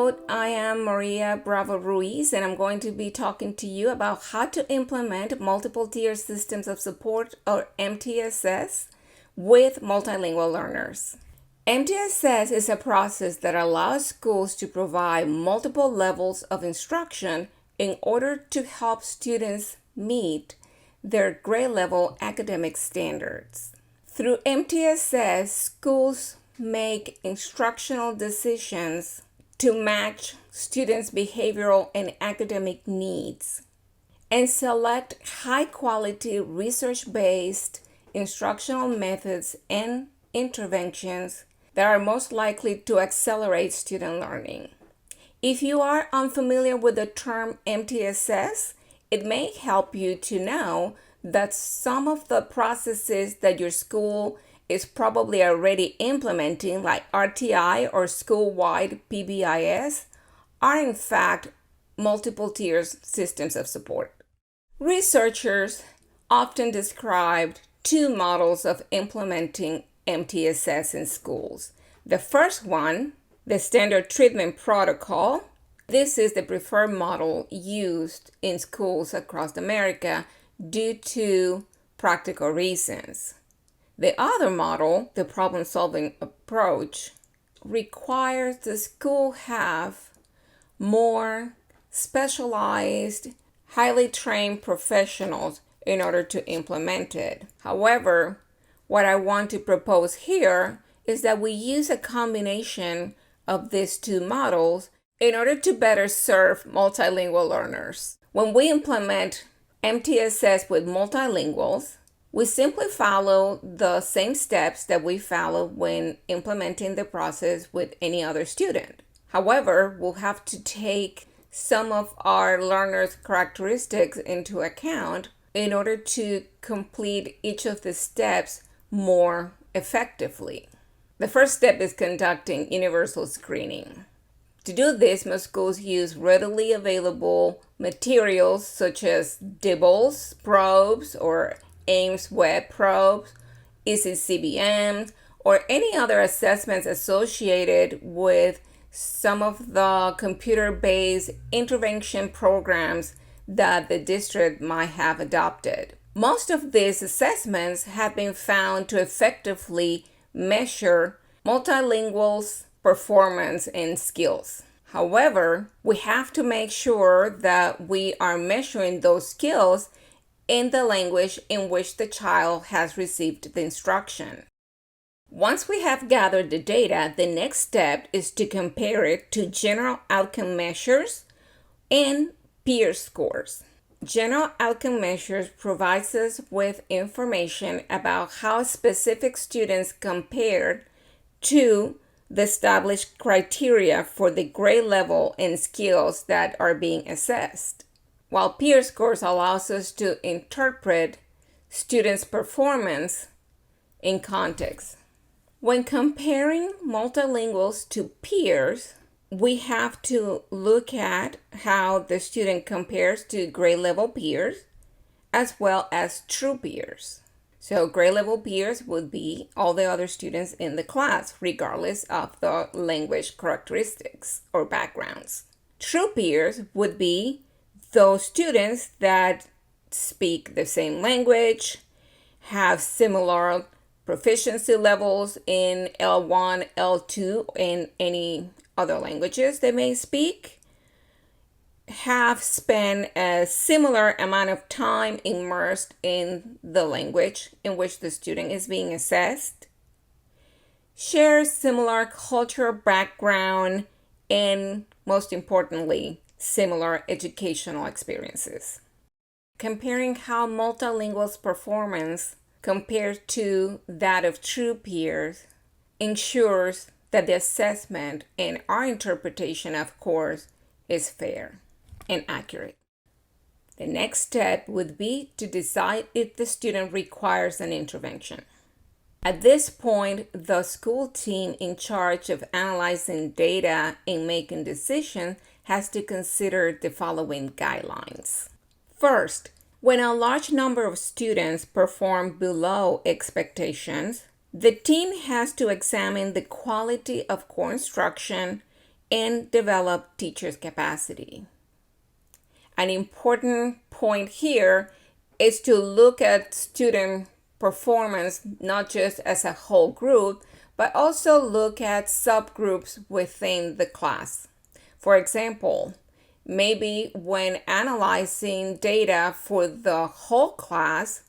episode, I am Maria Bravo-Ruiz, and I'm going to be talking to you about how to implement multiple tier systems of support, or MTSS, with multilingual learners. MTSS is a process that allows schools to provide multiple levels of instruction in order to help students meet their grade level academic standards. Through MTSS, schools make instructional decisions to match students' behavioral and academic needs and select high-quality research-based instructional methods and interventions that are most likely to accelerate student learning. If you are unfamiliar with the term MTSS, it may help you to know that some of the processes that your school is probably already implementing, like RTI or school-wide PBIS, are in fact multiple tier systems of support. Researchers often described two models of implementing MTSS in schools. The first one, the standard treatment protocol. This is the preferred model used in schools across America due to practical reasons. The other model, the problem-solving approach, requires the school have more specialized, highly trained professionals in order to implement it. However, what I want to propose here is that we use a combination of these two models in order to better serve multilingual learners. When we implement MTSS with multilinguals, we simply follow the same steps that we follow when implementing the process with any other student. However, we'll have to take some of our learners' characteristics into account in order to complete each of the steps more effectively. The first step is conducting universal screening. To do this, most schools use readily available materials such as DIBELS probes or Ames web probes, EasyCBMs, or any other assessments associated with some of the computer-based intervention programs that the district might have adopted. Most of these assessments have been found to effectively measure multilinguals' performance and skills. However, we have to make sure that we are measuring those skills in the language in which the child has received the instruction. Once we have gathered the data, the next step is to compare it to general outcome measures and peer scores. General outcome measures provides us with information about how specific students compared to the established criteria for the grade level and skills that are being assessed, while peer scores allows us to interpret students' performance in context. When comparing multilinguals to peers, we have to look at how the student compares to grade level peers as well as true peers. So grade level peers would be all the other students in the class, regardless of the language characteristics or backgrounds. True peers would be those students that speak the same language, have similar proficiency levels in L1, L2, and any other languages they may speak, have spent a similar amount of time immersed in the language in which the student is being assessed, share similar cultural background, and most importantly, similar educational experiences. Comparing how multilingual's performance compares to that of true peers ensures that the assessment and our interpretation, of course, is fair and accurate. The next step would be to decide if the student requires an intervention. At this point, the school team in charge of analyzing data and making decisions has to consider the following guidelines. First, when a large number of students perform below expectations, the team has to examine the quality of core instruction and develop teachers' capacity. An important point here is to look at student performance not just as a whole group, but also look at subgroups within the class. For example, maybe when analyzing data for the whole class,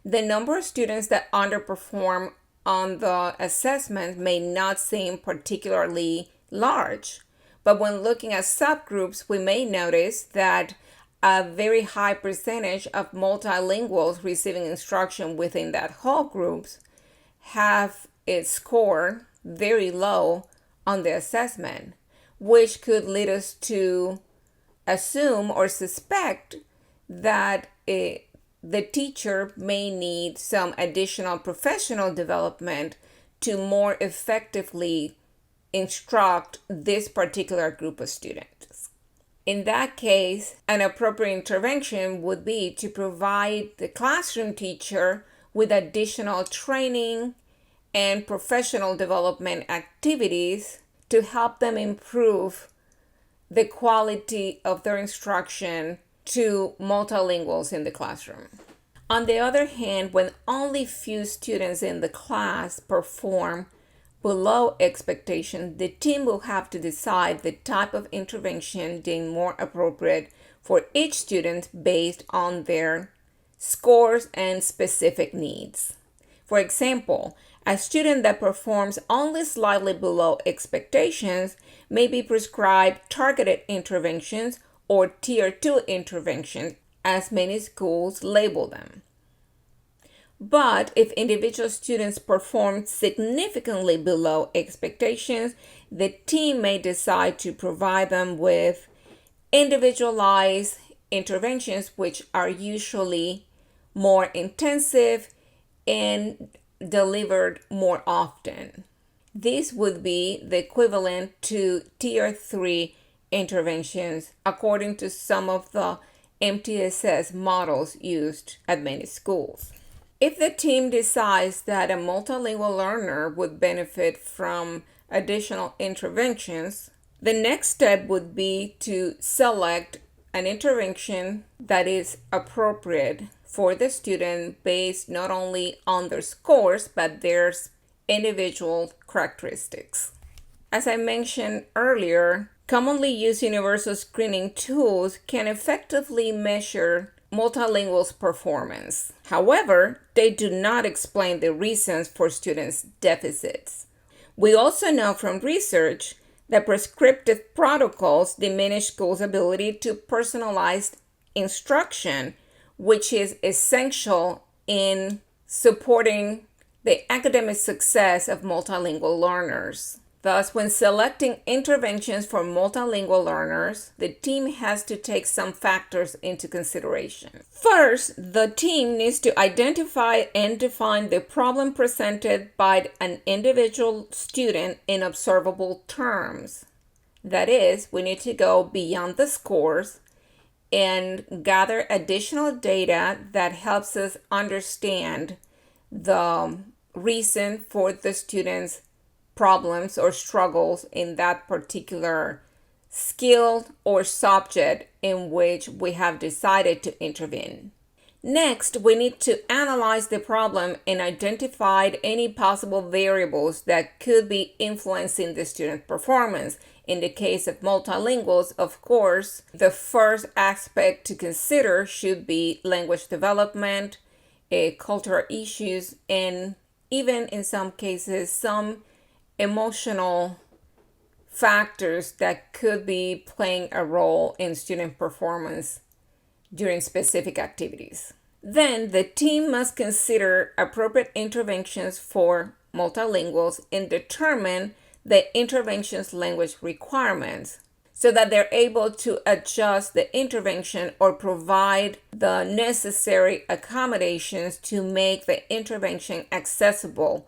the number of students that underperform on the assessment may not seem particularly large. But when looking at subgroups, we may notice that a very high percentage of multilinguals receiving instruction within that whole groups have its score very low on the assessment, which could lead us to assume or suspect that the teacher may need some additional professional development to more effectively instruct this particular group of students. In that case, an appropriate intervention would be to provide the classroom teacher with additional training and professional development activities to help them improve the quality of their instruction to multilinguals in the classroom. On the other hand, when only few students in the class perform below expectation, the team will have to decide the type of intervention deemed more appropriate for each student based on their scores and specific needs. For example, a student that performs only slightly below expectations may be prescribed targeted interventions or Tier 2 interventions, as many schools label them. But if individual students perform significantly below expectations, the team may decide to provide them with individualized interventions, which are usually more intensive and delivered more often. This would be the equivalent to Tier 3 interventions, according to some of the MTSS models used at many schools. If the team decides that a multilingual learner would benefit from additional interventions, the next step would be to select an intervention that is appropriate for the student based not only on their scores, but their individual characteristics. As I mentioned earlier, commonly used universal screening tools can effectively measure multilingual's performance. However, they do not explain the reasons for students' deficits. We also know from research that prescriptive protocols diminish schools' ability to personalize instruction, which is essential in supporting the academic success of multilingual learners. Thus, when selecting interventions for multilingual learners, the team has to take some factors into consideration. First, the team needs to identify and define the problem presented by an individual student in observable terms. That is, we need to go beyond the scores and gather additional data that helps us understand the reason for the student's problems or struggles in that particular skill or subject in which we have decided to intervene. Next, we need to analyze the problem and identify any possible variables that could be influencing the student performance. In the case of multilinguals, of course, the first aspect to consider should be language development, cultural issues, and even in some cases, some emotional factors that could be playing a role in student performance during specific activities. Then the team must consider appropriate interventions for multilinguals and determine the intervention's language requirements so that they're able to adjust the intervention or provide the necessary accommodations to make the intervention accessible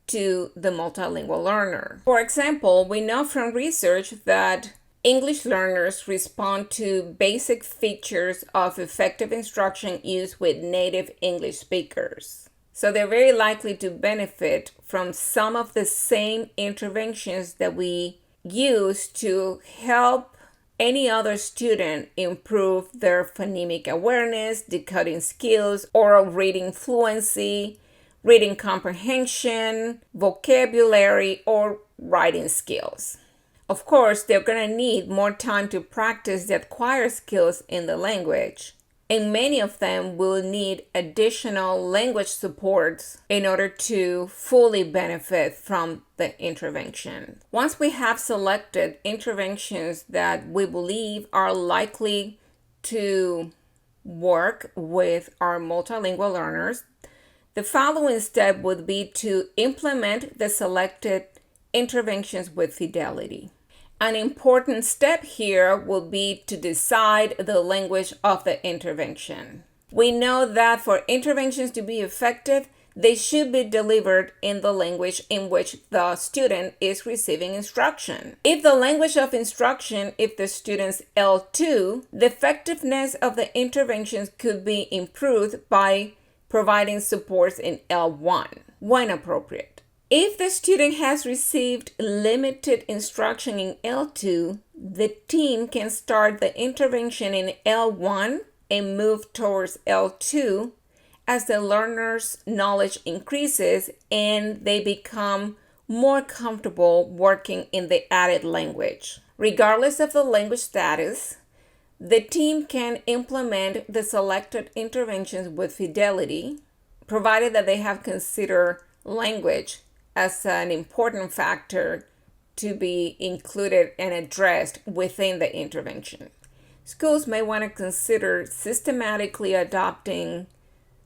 to the multilingual learner. For example, we know from research that English learners respond to basic features of effective instruction used with native English speakers. So they're very likely to benefit from some of the same interventions that we used to help any other student improve their phonemic awareness, decoding skills, oral reading fluency, reading comprehension, vocabulary, or writing skills. Of course, they're going to need more time to practice the acquired skills in the language, and many of them will need additional language supports in order to fully benefit from the intervention. Once we have selected interventions that we believe are likely to work with our multilingual learners, the following step would be to implement the selected interventions with fidelity. An important step here will be to decide the language of the intervention. We know that for interventions to be effective, they should be delivered in the language in which the student is receiving instruction. If the language of instruction is the student's L2, the effectiveness of the interventions could be improved by providing supports in L1 when appropriate. If the student has received limited instruction in L2, the team can start the intervention in L1 and move towards L2 as the learner's knowledge increases and they become more comfortable working in the added language. Regardless of the language status, the team can implement the selected interventions with fidelity, provided that they have considered language as an important factor to be included and addressed within the intervention. Schools may want to consider systematically adopting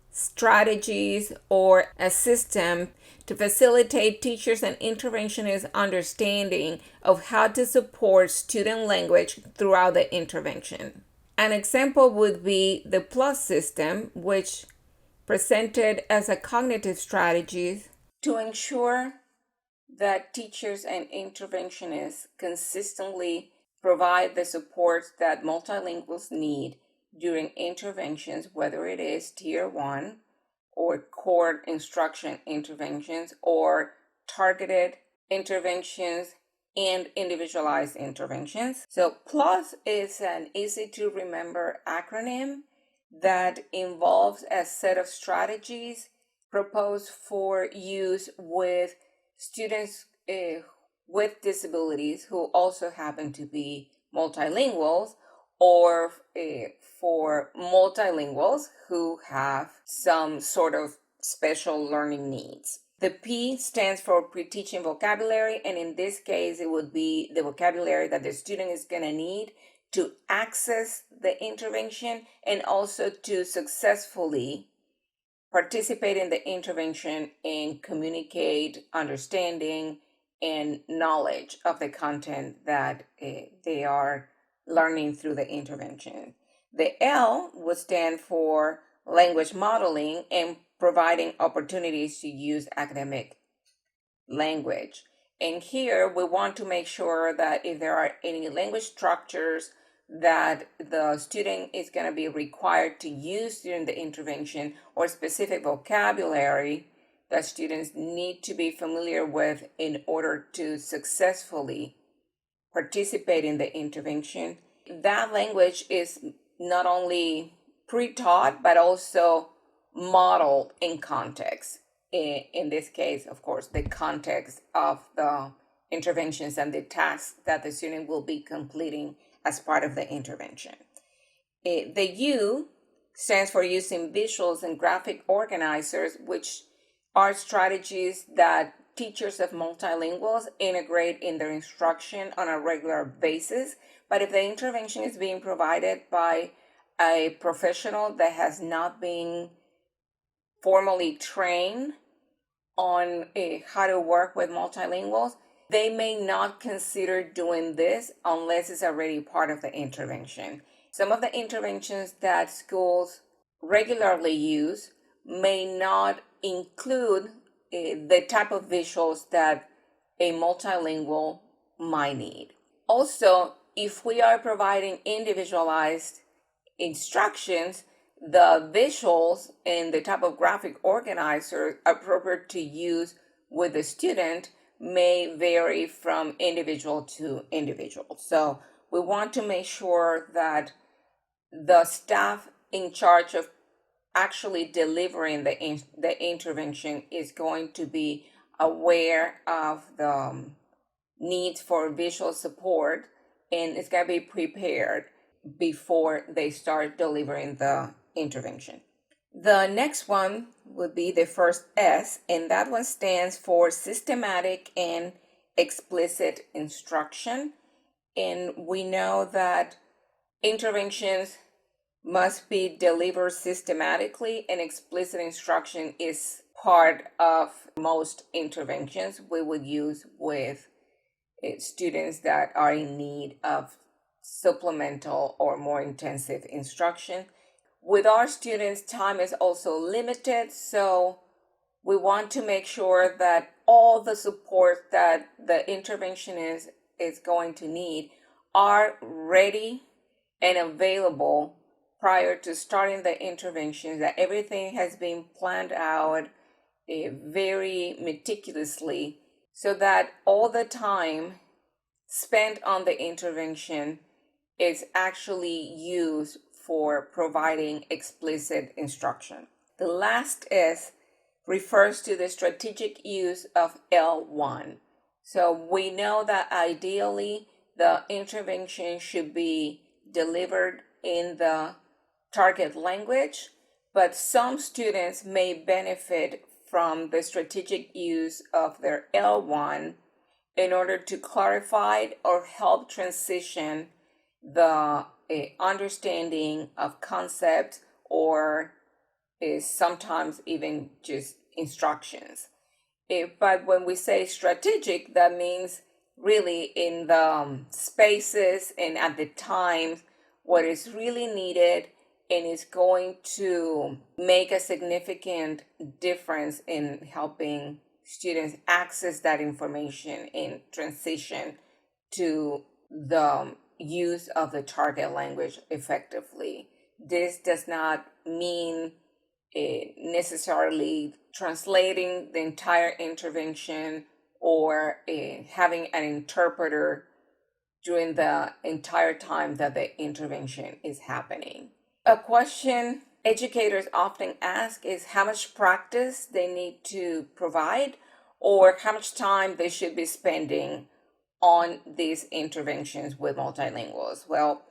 strategies or a system to facilitate teachers and interventionists' understanding of how to support student language throughout the intervention. An example would be the PLUS system, which presented as a cognitive strategy to ensure that teachers and interventionists consistently provide the supports that multilinguals need during interventions, whether it is Tier 1 or core instruction interventions or targeted interventions and individualized interventions. So PLUS is an easy to remember acronym that involves a set of strategies proposed for use with students with disabilities who also happen to be multilinguals, or for multilinguals who have some sort of special learning needs. The P stands for pre-teaching vocabulary, and in this case, it would be the vocabulary that the student is going to need to access the intervention and also to successfully participate in the intervention and communicate understanding and knowledge of the content that they are learning through the intervention. The L would stand for language modeling and providing opportunities to use academic language. And here we want to make sure that if there are any language structures that the student is going to be required to use during the intervention, or specific vocabulary that students need to be familiar with in order to successfully participate in the intervention, that language is not only pre-taught but also modeled in context. In this case, of course, the context of the interventions and the tasks that the student will be completing as part of the intervention. The U stands for using visuals and graphic organizers, which are strategies that teachers of multilinguals integrate in their instruction on a regular basis. But if the intervention is being provided by a professional that has not been formally trained on how to work with multilinguals, they may not consider doing this unless it's already part of the intervention. Some of the interventions that schools regularly use may not include the type of visuals that a multilingual might need. Also, if we are providing individualized instructions, the visuals and the type of graphic organizer appropriate to use with the student may vary from individual to individual. So we want to make sure that the staff in charge of actually delivering the intervention is going to be aware of the needs for visual support and it's going to be prepared before they start delivering the intervention. The next one would be the first S, and that one stands for systematic and explicit instruction. And we know that interventions must be delivered systematically, and explicit instruction is part of most interventions we would use with students that are in need of supplemental or more intensive instruction. With our students, time is also limited, so we want to make sure that all the support that the intervention is going to need are ready and available prior to starting the interventions, that everything has been planned out very meticulously so that all the time spent on the intervention is actually used for providing explicit instruction. The last S refers to the strategic use of L1. So we know that ideally the intervention should be delivered in the target language, but some students may benefit from the strategic use of their L1 in order to clarify or help transition the understanding of concepts or is sometimes even just instructions. But when we say strategic, that means really in the spaces and at the times what is really needed and is going to make a significant difference in helping students access that information and transition to the use of the target language effectively. This does not mean necessarily translating the entire intervention or having an interpreter during the entire time that the intervention is happening. A question educators often ask is how much practice they need to provide or how much time they should be spending on these interventions with multilinguals. Well,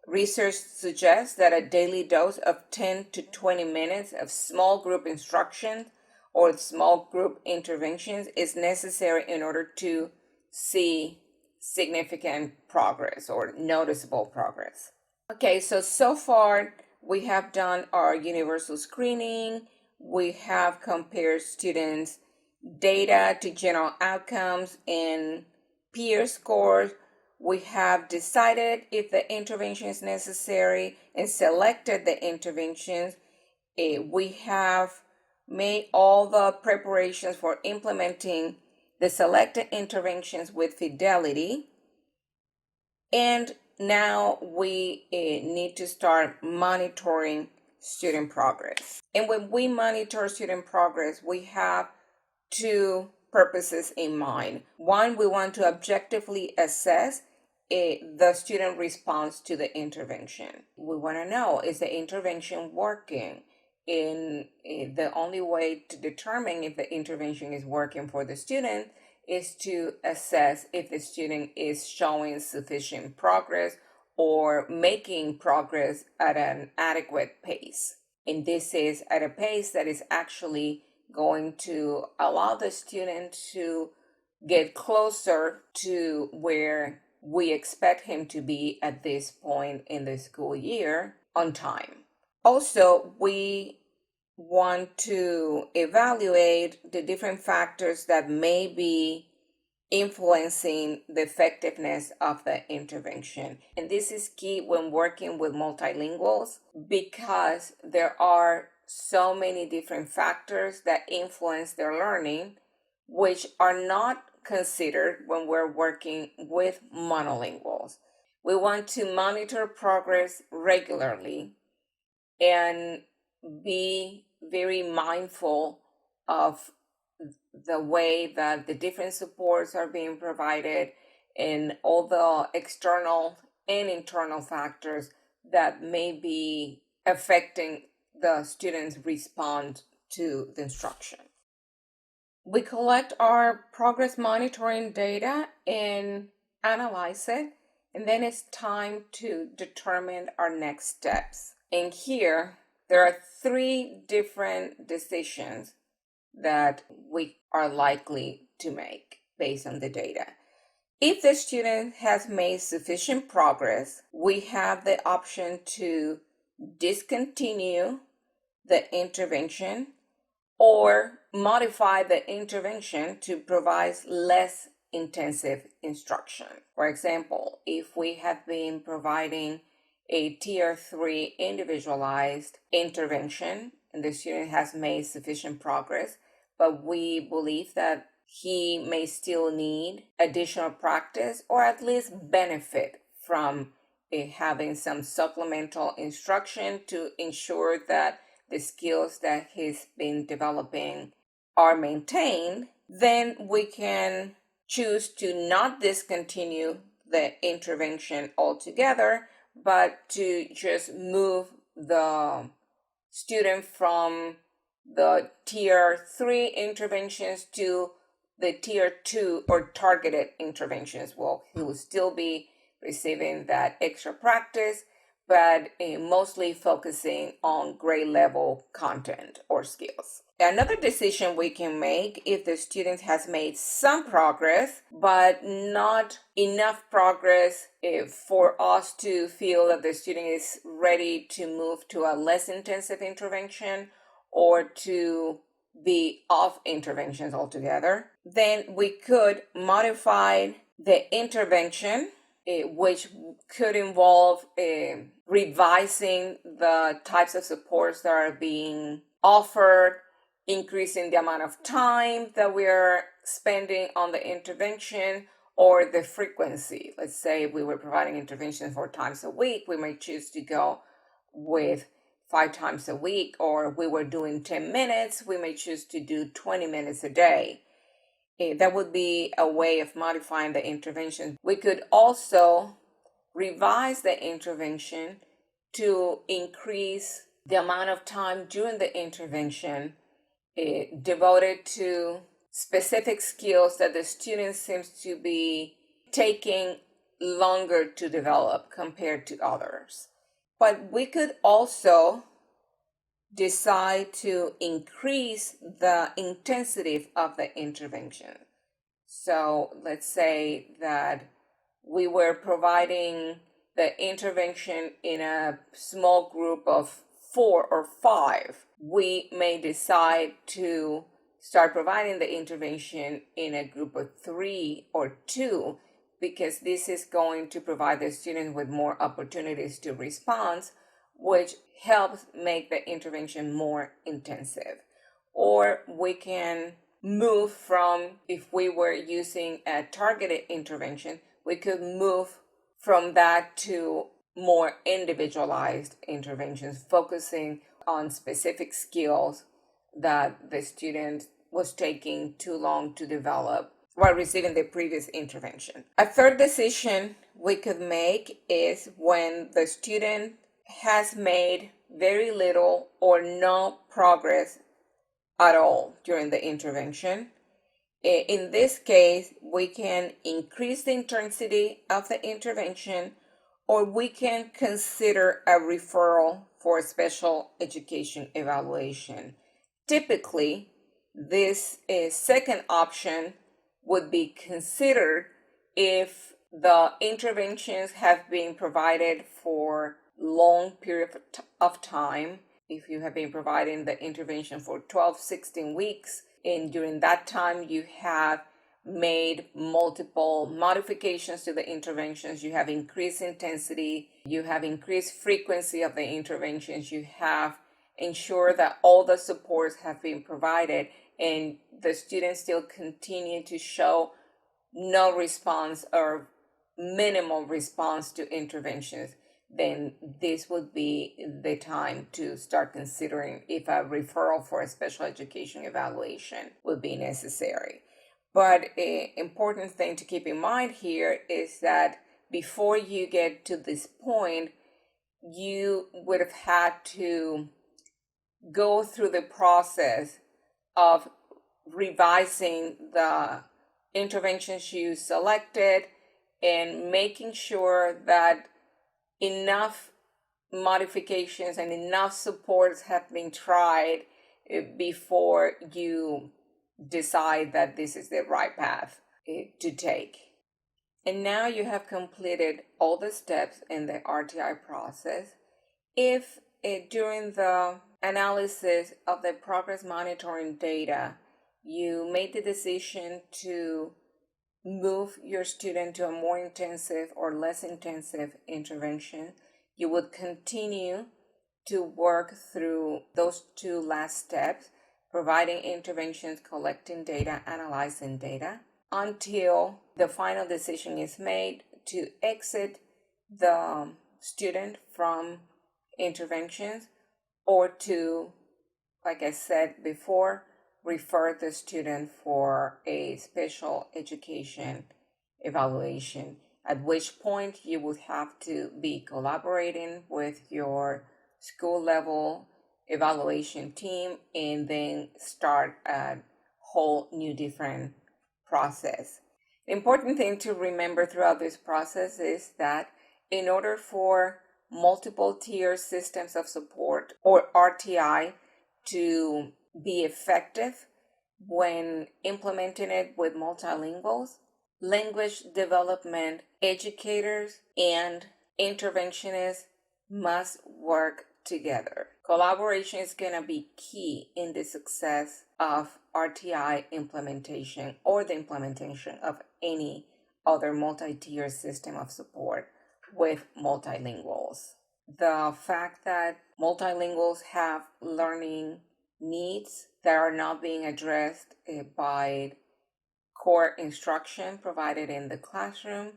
research suggests that a daily dose of 10 to 20 minutes of small group instruction or small group interventions is necessary in order to see significant progress or noticeable progress. Okay, so far we have done our universal screening. We have compared students' data to general outcomes and peer scores. We have decided if the intervention is necessary and selected the interventions. We have made all the preparations for implementing the selected interventions with fidelity. And now we need to start monitoring student progress. And when we monitor student progress, we have two purposes in mind. One, we want to objectively assess the student response to the intervention. We want to know, is the intervention working? In the only way to determine if the intervention is working for the student is to assess if the student is showing sufficient progress or making progress at an adequate pace. And this is at a pace that is actually going to allow the student to get closer to where we expect him to be at this point in the school year on time. Also, we want to evaluate the different factors that may be influencing the effectiveness of the intervention. And this is key when working with multilinguals because there are so many different factors that influence their learning, which are not considered when we're working with monolinguals. We want to monitor progress regularly and be very mindful of the way that the different supports are being provided and all the external and internal factors that may be affecting the students' response to the instruction. We collect our progress monitoring data and analyze it, and then it's time to determine our next steps. And here, there are 3 different decisions that we are likely to make based on the data. If the student has made sufficient progress, we have the option to discontinue the intervention or modify the intervention to provide less intensive instruction. For example, if we have been providing a Tier 3 individualized intervention and the student has made sufficient progress, but we believe that he may still need additional practice or at least benefit from having some supplemental instruction to ensure that the skills that he's been developing are maintained, then we can choose to not discontinue the intervention altogether, but to just move the student from the Tier 3 interventions to the Tier 2 or targeted interventions. Well, he will still be receiving that extra practice, but mostly focusing on grade level content or skills. Another decision we can make if the student has made some progress, but not enough progress for us to feel that the student is ready to move to a less intensive intervention or to be off interventions altogether, then we could modify the intervention, which could involve revising the types of supports that are being offered, increasing the amount of time that we are spending on the intervention or the frequency. Let's say we were providing intervention 4 times a week, we might choose to go with 5 times a week, or we were doing 10 minutes, we may choose to do 20 minutes a day. That would be a way of modifying the intervention. We could also revise the intervention to increase the amount of time during the intervention devoted to specific skills that the student seems to be taking longer to develop compared to others. But we could also decide to increase the intensity of the intervention. So let's say that we were providing the intervention in a small group of 4 or 5. We may decide to start providing the intervention in a group of 3 or 2, because this is going to provide the student with more opportunities to respond, which helps make the intervention more intensive. Or we can move from, if we were using a targeted intervention, we could move from that to more individualized interventions, focusing on specific skills that the student was taking too long to develop while receiving the previous intervention. A third decision we could make is when the student has made very little or no progress at all during the intervention. In this case, we can increase the intensity of the intervention, or we can consider a referral for special education evaluation. Typically, this second option would be considered if the interventions have been provided for long period of time. If you have been providing the intervention for 12-16 weeks, and during that time you have made multiple modifications to the interventions, you have increased intensity, you have increased frequency of the interventions, you have ensured that all the supports have been provided, and the students still continue to show no response or minimal response to interventions, then this would be the time to start considering if a referral for a special education evaluation would be necessary. But an important thing to keep in mind here is that before you get to this point, you would have had to go through the process of revising the interventions you selected and making sure that enough modifications and enough supports have been tried before you decide that this is the right path to take. And now you have completed all the steps in the RTI process. If during the analysis of the progress monitoring data, you made the decision to move your student to a more intensive or less intensive intervention, you would continue to work through those two last steps, providing interventions, collecting data, analyzing data, until the final decision is made to exit the student from interventions or to, like I said before, refer the student for a special education evaluation, at which point you would have to be collaborating with your school level evaluation team and then start a whole new different process. The important thing to remember throughout this process is that in order for multiple tier systems of support, or RTI, to be effective when implementing it with multilinguals, language development educators and interventionists must work together. Collaboration is going to be key in the success of RTI implementation or the implementation of any other multi-tier system of support with multilinguals. The fact that multilinguals have learning needs that are not being addressed by core instruction provided in the classroom,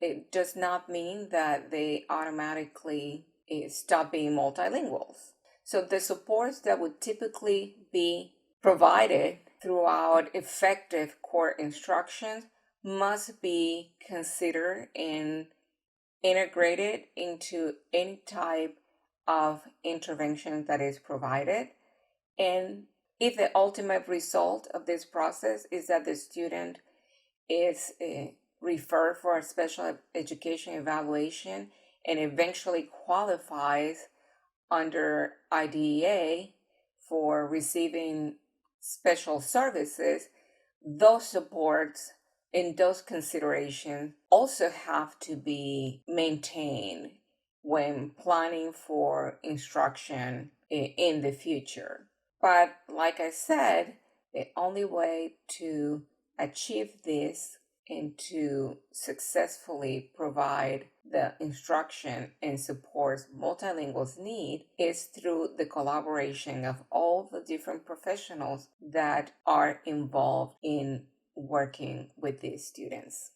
it does not mean that they automatically stop being multilinguals. So the supports that would typically be provided throughout effective core instructions must be considered and integrated into any type of intervention that is provided. And if the ultimate result of this process is that the student is referred for a special education evaluation and eventually qualifies under IDEA for receiving special services, those supports and those considerations also have to be maintained when planning for instruction in the future. But like I said, the only way to achieve this and to successfully provide the instruction and supports multilinguals need is through the collaboration of all the different professionals that are involved in working with these students.